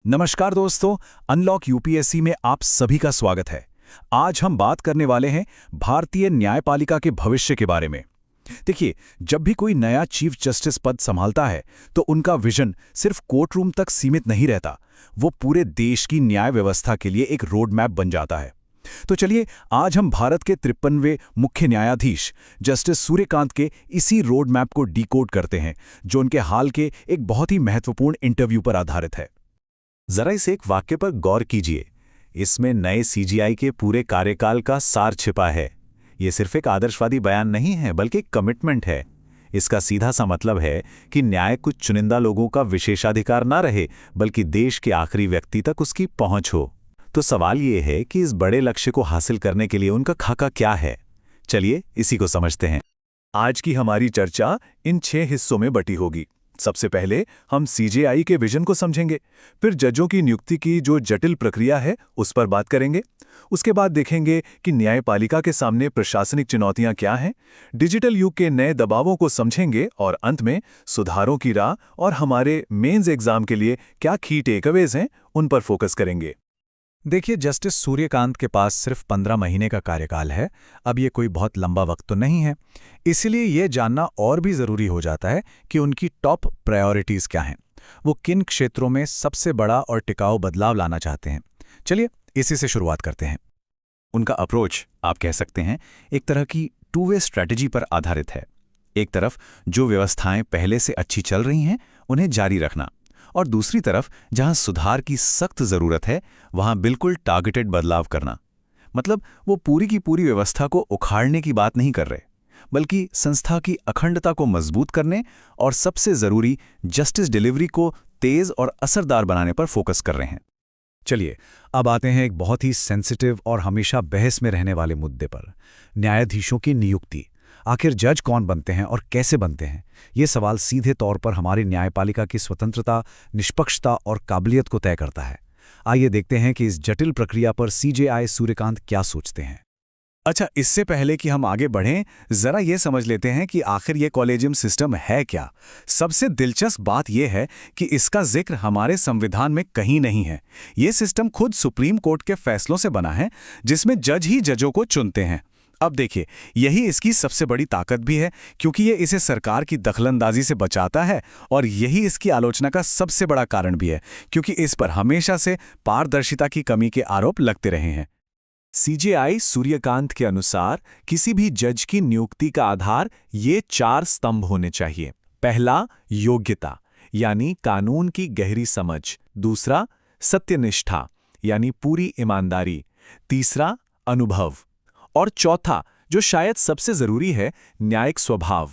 नमस्कार दोस्तों, unlock UPSC में आप सभी का स्वागत है। आज हम बात करने वाले हैं भारतीय न्यायपालिका के भविष्य के बारे में। देखिए, जब भी कोई नया चीफ जस्टिस पद संभालता है तो उनका विजन सिर्फ कोर्ट रूम तक सीमित नहीं रहता, वो पूरे देश की न्याय व्यवस्था के लिए एक रोड मैप बन जाता है। तो चलिए, आज हम भारत के 53वें मुख्य न्यायाधीश जस्टिस सूर्यकांत के इसी रोड मैप को डिकोड करते हैं, जो उनके हाल के एक बहुत ही महत्वपूर्ण इंटरव्यू पर आधारित है। जरा इस एक वाक्य पर गौर कीजिए। इसमें नए सीजीआई के पूरे कार्यकाल का सार छिपा है। ये सिर्फ एक आदर्शवादी बयान नहीं है, बल्कि एक कमिटमेंट है। इसका सीधा सा मतलब है कि न्याय कुछ चुनिंदा लोगों का विशेषाधिकार ना रहे, बल्कि देश के आखिरी व्यक्ति तक उसकी पहुंच हो। तो सवाल ये है कि इस बड़े लक्ष्य को हासिल करने के लिए उनका खाका क्या है। चलिए इसी को समझते हैं। आज की हमारी चर्चा इन 6 हिस्सों में बटी होगी। सबसे पहले हम सीजेआई के विजन को समझेंगे, फिर जजों की नियुक्ति की जो जटिल प्रक्रिया है उस पर बात करेंगे। उसके बाद देखेंगे कि न्यायपालिका के सामने प्रशासनिक चुनौतियां क्या हैं, डिजिटल युग के नए दबावों को समझेंगे और अंत में सुधारों की राह और हमारे मेंस एग्जाम के लिए क्या की टेकअवेज हैं उन पर फोकस करेंगे। देखिए, जस्टिस सूर्यकांत के पास सिर्फ 15 महीने का कार्यकाल है। अब ये कोई बहुत लंबा वक्त तो नहीं है, इसलिए ये जानना और भी ज़रूरी हो जाता है कि उनकी टॉप प्रायोरिटीज़ क्या हैं। वो किन क्षेत्रों में सबसे बड़ा और टिकाऊ बदलाव लाना चाहते हैं। चलिए इसी से शुरुआत करते हैं। उनका अप्रोच, आप कह सकते हैं, एक तरह की टू वे स्ट्रैटेजी पर आधारित है। एक तरफ जो व्यवस्थाएं पहले से अच्छी चल रही हैं उन्हें जारी रखना, और दूसरी तरफ जहां सुधार की सख्त जरूरत है वहां बिल्कुल टारगेटेड बदलाव करना। मतलब वो पूरी की पूरी व्यवस्था को उखाड़ने की बात नहीं कर रहे, बल्कि संस्था की अखंडता को मजबूत करने और सबसे जरूरी जस्टिस डिलीवरी को तेज और असरदार बनाने पर फोकस कर रहे हैं। चलिए अब आते हैं एक बहुत ही सेंसिटिव और हमेशा बहस में रहने वाले मुद्दे पर, न्यायाधीशों की नियुक्ति। आखिर जज कौन बनते हैं और कैसे बनते हैं? ये सवाल सीधे तौर पर हमारी न्यायपालिका की स्वतंत्रता, निष्पक्षता और काबिलियत को तय करता है। आइए देखते हैं कि इस जटिल प्रक्रिया पर सीजेआई सूर्यकांत क्या सोचते हैं। अच्छा, इससे पहले कि हम आगे बढ़ें, जरा ये समझ लेते हैं कि आखिर ये कॉलेजियम सिस्टम है क्या। सबसे दिलचस्प बात यह है कि इसका जिक्र हमारे संविधान में कहीं नहीं है। ये सिस्टम खुद सुप्रीम कोर्ट के फैसलों से बना है, जिसमें जज ही जजों को चुनते हैं। अब देखिए, यही इसकी सबसे बड़ी ताकत भी है, क्योंकि ये इसे सरकार की दखलंदाजी से बचाता है, और यही इसकी आलोचना का सबसे बड़ा कारण भी है, क्योंकि इस पर हमेशा से पारदर्शिता की कमी के आरोप लगते रहे हैं। सीजेआई सूर्यकांत के अनुसार किसी भी जज की नियुक्ति का आधार ये 4 स्तंभ होने चाहिए। पहला, योग्यता, यानी कानून की गहरी समझ। दूसरा, सत्यनिष्ठा, यानी पूरी ईमानदारी। तीसरा, अनुभव। और चौथा, जो शायद सबसे जरूरी है, न्यायिक स्वभाव,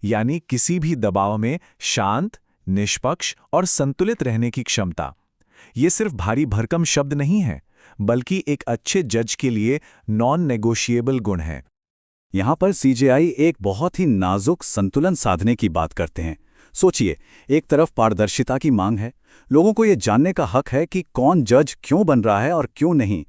यानी किसी भी दबाव में शांत, निष्पक्ष और संतुलित रहने की क्षमता। ये सिर्फ भारी भरकम शब्द नहीं है, बल्कि एक अच्छे जज के लिए नॉन नेगोशिएबल गुण है। यहाँ पर सीजेआई एक बहुत ही नाजुक संतुलन साधने की बात करते हैं। सोचिए, एक तरफ पारदर्शिता की मांग है, लोगों को ये जानने का हक है कि कौन जज क्यों बन रहा है और क्यों नहीं।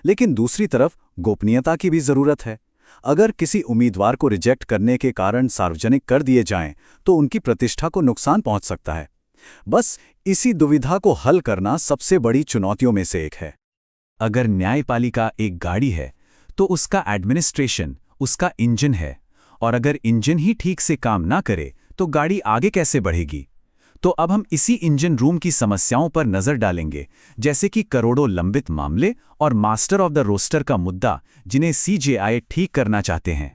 लेकिन दूसरी तरफ गोपनीयता की भी जरूरत है। अगर किसी उम्मीदवार को रिजेक्ट करने के कारण सार्वजनिक कर दिए जाएं, तो उनकी प्रतिष्ठा को नुकसान पहुंच सकता है। बस इसी दुविधा को हल करना सबसे बड़ी चुनौतियों में से एक है। अगर न्यायपालिका एक गाड़ी है तो उसका एडमिनिस्ट्रेशन उसका इंजन है, और अगर इंजन ही ठीक से काम ना करे तो गाड़ी आगे कैसे बढ़ेगी? तो अब हम इसी इंजन रूम की समस्याओं पर नजर डालेंगे, जैसे कि करोड़ों लंबित मामले और मास्टर ऑफ द रोस्टर का मुद्दा, जिन्हें सीजेआई ठीक करना चाहते हैं।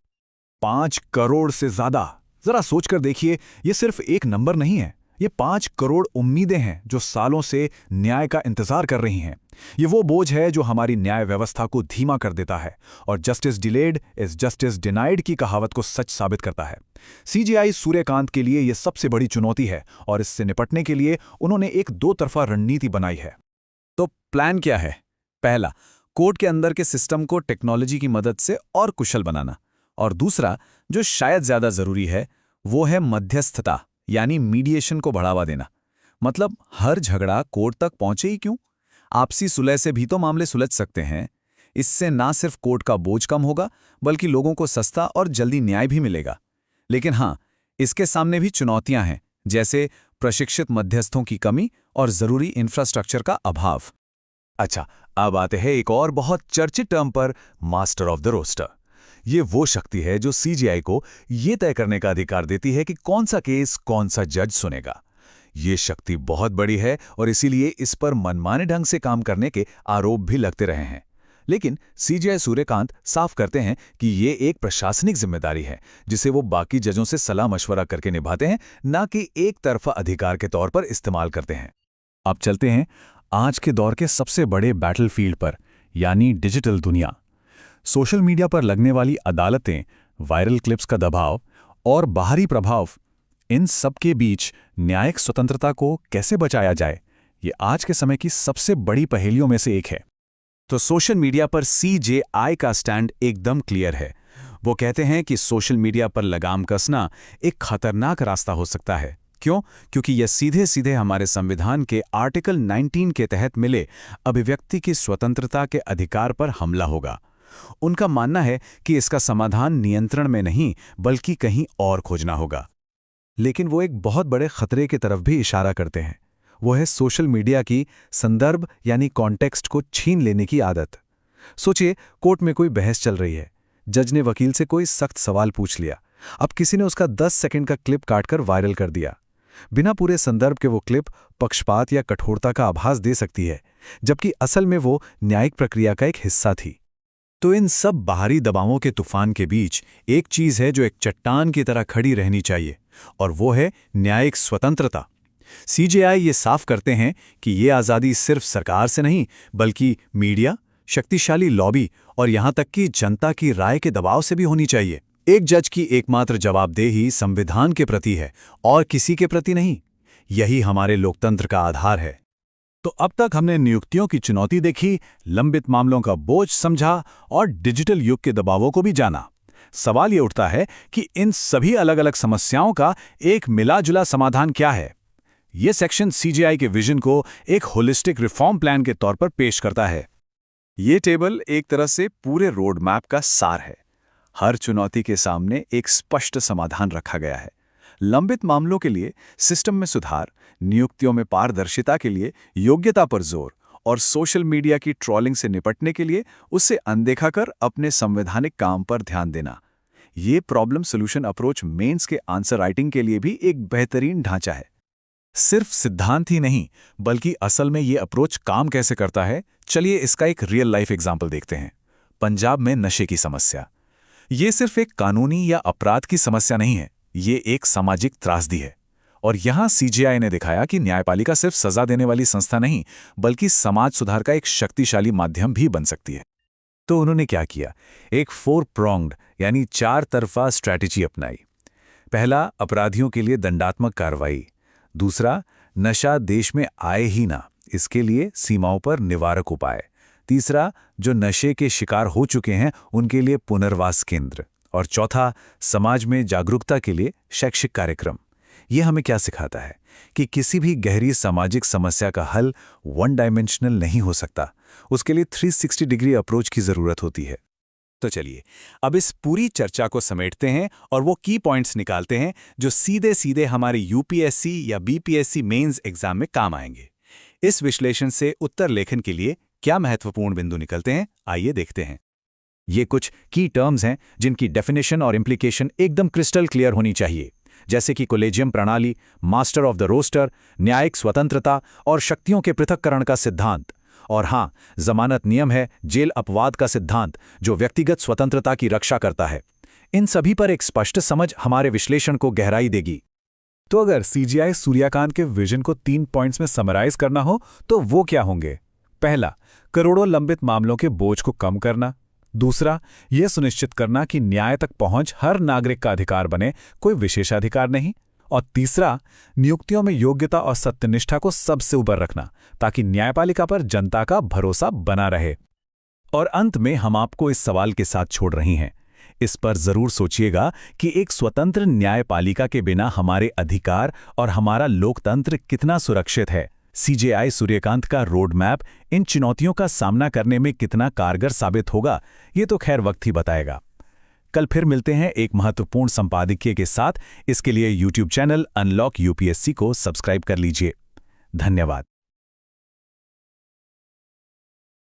5 करोड़ से ज्यादा। जरा सोचकर देखिए, ये सिर्फ एक नंबर नहीं है, ये 5 करोड़ उम्मीदें हैं जो सालों से न्याय का इंतजार कर रही हैं। ये वो बोझ है जो हमारी न्याय व्यवस्था को धीमा कर देता है, और justice delayed is justice denied की कहावत को सच साबित करता है। सीजेआई सूर्यकांत के लिए यह सबसे बड़ी चुनौती है, और इससे निपटने के लिए उन्होंने एक 2 तरफा रणनीति बनाई है। तो प्लान क्या है? पहला, कोर्ट के अंदर के सिस्टम को टेक्नोलॉजी की मदद से और कुशल बनाना, और दूसरा, जो शायद ज्यादा जरूरी है, वो है मध्यस्थता, यानी मीडिएशन को बढ़ावा देना। मतलब हर झगड़ा कोर्ट तक पहुंचे ही क्यों? आपसी सुलह से भी तो मामले सुलझ सकते हैं। इससे ना सिर्फ कोर्ट का बोझ कम होगा, बल्कि लोगों को सस्ता और जल्दी न्याय भी मिलेगा। लेकिन हाँ, इसके सामने भी चुनौतियां हैं, जैसे प्रशिक्षित मध्यस्थों की कमी और जरूरी इंफ्रास्ट्रक्चर का अभाव। अच्छा, अब आते हैं एक और बहुत चर्चित टर्म पर, मास्टर ऑफ द रोस्टर। ये वो शक्ति है जो सीजेआई को ये तय करने का अधिकार देती है कि कौन सा केस कौन सा जज सुनेगा। ये शक्ति बहुत बड़ी है और इसीलिए इस पर मनमाने ढंग से काम करने के आरोप भी लगते रहे हैं। लेकिन सीजेआई सूर्यकांत साफ करते हैं कि ये एक प्रशासनिक जिम्मेदारी है जिसे वो बाकी जजों से सलाह मशवरा करके निभाते हैं, ना कि एक तरफा अधिकार के तौर पर इस्तेमाल करते हैं। अब चलते हैं आज के दौर के सबसे बड़े बैटलफील्ड पर, यानी डिजिटल दुनिया। सोशल मीडिया पर लगने वाली अदालतें, वायरल क्लिप्स का दबाव और बाहरी प्रभाव, इन सब के बीच न्यायिक स्वतंत्रता को कैसे बचाया जाए, ये आज के समय की सबसे बड़ी पहेलियों में से एक है। तो सोशल मीडिया पर सीजेआई का स्टैंड एकदम क्लियर है। वो कहते हैं कि सोशल मीडिया पर लगाम कसना एक खतरनाक रास्ता हो सकता है। क्यों? क्योंकि यह सीधे सीधे हमारे संविधान के आर्टिकल 19 के तहत मिले अभिव्यक्ति की स्वतंत्रता के अधिकार पर हमला होगा। उनका मानना है कि इसका समाधान नियंत्रण में नहीं बल्कि कहीं और खोजना होगा। लेकिन वो एक बहुत बड़े खतरे की तरफ भी इशारा करते हैं। वो है सोशल मीडिया की संदर्भ यानी कॉन्टेक्स्ट को छीन लेने की आदत। सोचिए, कोर्ट में कोई बहस चल रही है। जज ने वकील से कोई सख्त सवाल पूछ लिया। अब किसी ने उसका 10 सेकंड का क्लिप काटकर वायरल कर दिया। बिना पूरे संदर्भ के वो क्लिप पक्षपात या कठोरता का आभास दे सकती है, जबकि असल में वो न्यायिक प्रक्रिया का एक हिस्सा थी। तो इन सब बाहरी दबावों के तूफान के बीच एक चीज है जो एक चट्टान की तरह खड़ी रहनी चाहिए, और वो है न्यायिक स्वतंत्रता। सीजेआई ये साफ करते हैं कि ये आज़ादी सिर्फ सरकार से नहीं बल्कि मीडिया, शक्तिशाली लॉबी और यहां तक कि जनता की राय के दबाव से भी होनी चाहिए। एक जज की एकमात्र जवाबदेही संविधान के प्रति है और किसी के प्रति नहीं। यही हमारे लोकतंत्र का आधार है। तो अब तक हमने नियुक्तियों की चुनौती देखी, लंबित मामलों का बोझ समझा और डिजिटल युग के दबावों को भी जाना। सवाल ये उठता है कि इन सभी अलग अलग समस्याओं का एक मिला-जुला समाधान क्या है। ये सेक्शन सीजेआई के विजन को एक होलिस्टिक रिफॉर्म प्लान के तौर पर पेश करता है। ये टेबल एक तरह से पूरे रोड मैप का सार है। हर चुनौती के सामने एक स्पष्ट समाधान रखा गया है। लंबित मामलों के लिए सिस्टम में सुधार, नियुक्तियों में पारदर्शिता के लिए योग्यता पर जोर और सोशल मीडिया की ट्रोलिंग से निपटने के लिए उससे अनदेखा कर अपने संवैधानिक काम पर ध्यान देना। ये प्रॉब्लम सॉल्यूशन अप्रोच मेंस के आंसर राइटिंग के लिए भी एक बेहतरीन ढांचा है। सिर्फ सिद्धांत ही नहीं बल्कि असल में ये अप्रोच काम कैसे करता है, चलिए इसका एक रियल लाइफ एग्जाम्पल देखते हैं। पंजाब में नशे की समस्या। ये सिर्फ एक कानूनी या अपराध की समस्या नहीं है, ये एक सामाजिक त्रासदी है। और यहां सीजेआई ने दिखाया कि न्यायपालिका सिर्फ सजा देने वाली संस्था नहीं बल्कि समाज सुधार का एक शक्तिशाली माध्यम भी बन सकती है। तो उन्होंने क्या किया? एक 4 pronged यानी 4 तरफा स्ट्रैटेजी अपनाई। पहला, अपराधियों के लिए दंडात्मक कार्रवाई। दूसरा, नशा देश में आए ही ना, इसके लिए सीमाओं पर निवारक उपाय। तीसरा, जो नशे के शिकार हो चुके हैं उनके लिए पुनर्वास केंद्र। और चौथा, समाज में जागरूकता के लिए शैक्षिक कार्यक्रम। ये हमें क्या सिखाता है कि किसी भी गहरी सामाजिक समस्या का हल वन डायमेंशनल नहीं हो सकता, उसके लिए 360 डिग्री अप्रोच की जरूरत होती है। तो चलिए अब इस पूरी चर्चा को समेटते हैं और वो की पॉइंट्स निकालते हैं जो सीधे सीधे हमारे यूपीएससी या बीपीएससी मेंस एग्जाम में काम आएंगे। इस विश्लेषण से उत्तर लेखन के लिए क्या महत्वपूर्ण बिंदु निकलते हैं, आइए देखते हैं। ये कुछ की टर्म्स हैं जिनकी डेफिनेशन और इम्प्लीकेशन एकदम क्रिस्टल क्लियर होनी चाहिए, जैसे कि कोलेजियम प्रणाली, मास्टर ऑफ द रोस्टर, न्यायिक स्वतंत्रता और शक्तियों के पृथक्करण का सिद्धांत। और हाँ, जमानत नियम है, जेल अपवाद का सिद्धांत जो व्यक्तिगत स्वतंत्रता की रक्षा करता है। इन सभी पर एक स्पष्ट समझ हमारे विश्लेषण को गहराई देगी। तो अगर सीजेआई सूर्यकांत के विजन को 3 पॉइंट्स में समराइज करना हो तो वो क्या होंगे? पहला, करोड़ों लंबित मामलों के बोझ को कम करना। दूसरा, यह सुनिश्चित करना कि न्याय तक पहुंच हर नागरिक का अधिकार बने, कोई विशेषाधिकार नहीं। और तीसरा, नियुक्तियों में योग्यता और सत्यनिष्ठा को सबसे ऊपर रखना ताकि न्यायपालिका पर जनता का भरोसा बना रहे। और अंत में हम आपको इस सवाल के साथ छोड़ रही हैं। इस पर जरूर सोचिएगा कि एक स्वतंत्र न्यायपालिका के बिना हमारे अधिकार और हमारा लोकतंत्र कितना सुरक्षित है। सीजेआई सूर्यकांत का रोड मैप इन चुनौतियों का सामना करने में कितना कारगर साबित होगा, ये तो खैर वक्त ही बताएगा। कल फिर मिलते हैं एक महत्वपूर्ण संपादकीय के साथ। इसके लिए YouTube चैनल अनलॉक यूपीएससी को सब्सक्राइब कर लीजिए। धन्यवाद।